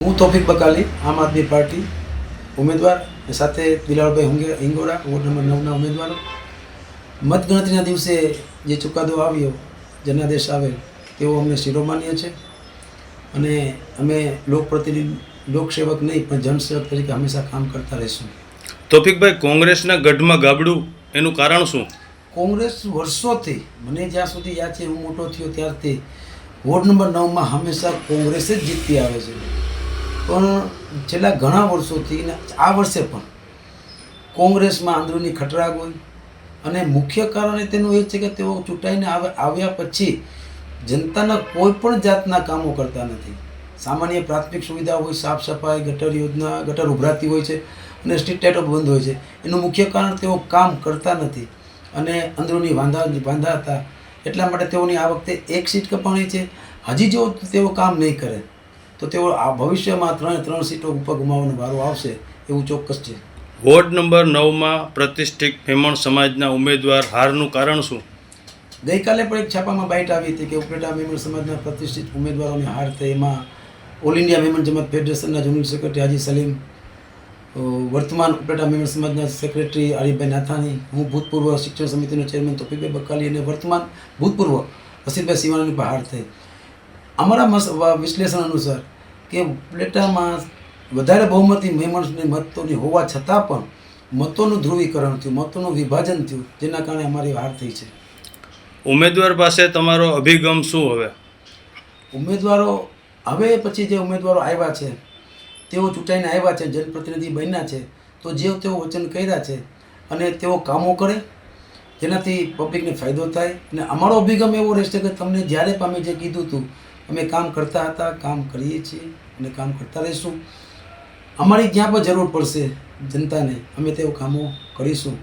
હું તોફિક બકાલી, આમ આદમી પાર્ટી ઉમેદવાર, સાથે દિલાવરભાઈ હિંગોરા, વોર્ડ નંબર 9ના ઉમેદવારો. મતગણતરીના દિવસે જે ચુકાદો આવ્યો, જનાદેશ આવેલ, તેઓ અમને શિરોમાન્ય છે અને અમે લોકપ્રતિનિધિ, લોકસેવક નહીં પણ જનસેવક તરીકે હંમેશા કામ કરતા રહીશું. તોફિકભાઈ, કોંગ્રેસના ગઢમાં ગાબડું, એનું કારણ શું? કોંગ્રેસ વર્ષોથી, મને જ્યાં સુધી યાદ છે, હું મોટો થયો ત્યારથી વોર્ડ નંબર 9માં હંમેશા કોંગ્રેસ જ જીતતી આવે છે. પણ છેલ્લા ઘણા વર્ષોથી ને આ વર્ષે પણ કોંગ્રેસમાં અંદરૂની ખટરાગ હોય અને મુખ્ય કારણ તેનું એ છે કે તેઓ ચૂંટાઈને આવ્યા પછી જનતાના કોઈ પણ જાતના કામો કરતા નથી. સામાન્ય પ્રાથમિક સુવિધાઓ હોય, સાફ સફાઈ, ગટર યોજના, ગટર ઉભરાતી હોય છે અને સ્ટ્રીટ લાઇટો બંધ હોય છે. એનું મુખ્ય કારણ તેઓ કામ કરતા નથી અને અંદરૂની વાંધા હતા. એટલા માટે તેઓની આ વખતે એક સીટ કપાણી છે. હજી જો તેઓ કામ નહીં કરે તો તેઓ આ ભવિષ્યમાં ત્રણ સીટો ઉપર ગુમાવવાનો વારો આવશે એવું ચોક્કસ છે. વોર્ડ નંબર 9માં પ્રતિષ્ઠિત મેમણ સમાજના ઉમેદવાર હારનું કારણ શું? ગઈકાલે પણ એક છાપામાં બાઇટ આવી હતી કે ઉપલેટા મેમણ સમાજના પ્રતિષ્ઠિત ઉમેદવારોની હાર થઈ. એમાં ઓલ ઇન્ડિયા મેમણ જમાત ફેડરેશનના જનરલ સેક્રેટરી હાજી સલીમ, વર્તમાન ઉપલેટા મેમણ સમાજના સેક્રેટરી આરીફભાઈ નાથાણી, હું ભૂતપૂર્વ શિક્ષણ સમિતિનો ચેરમેન તોફિકભાઈ બકાલી અને વર્તમાન ભૂતપૂર્વ રસીદભાઈ સિવાણીની પણ હાર થઈ. અમારા વિશ્લેષણ અનુસાર કે ઉપલેટામાં વધારે બહુમતી મેમણની મતોની હોવા છતાં પણ મતોનું ધ્રુવીકરણ થયું, મતોનું વિભાજન થયું, જેના કારણે અમારી હાર થઈ છે. ઉમેદવાર પાસે તમારો અભિગમ શું હવે? ઉમેદવારો હવે પછી જે ઉમેદવારો આવ્યા છે તેઓ ચૂંટાઈને આવ્યા છે, જનપ્રતિનિધિ બન્યા છે, તો જે તેઓ વચન કર્યા છે અને તેઓ કામો કરે જેનાથી પબ્લિકને ફાયદો થાય. અને અમારો અભિગમ એવો રહેશે કે તમને જ્યારે પણ અમે જે કીધું હતું અમે કામ કરતા હતા, કામ કરીએ છીએ અને કામ કરતા રહીશું. અમારી જ્યાં પણ જરૂર પડશે જનતાને અમે તેઓ કામો કરીશું.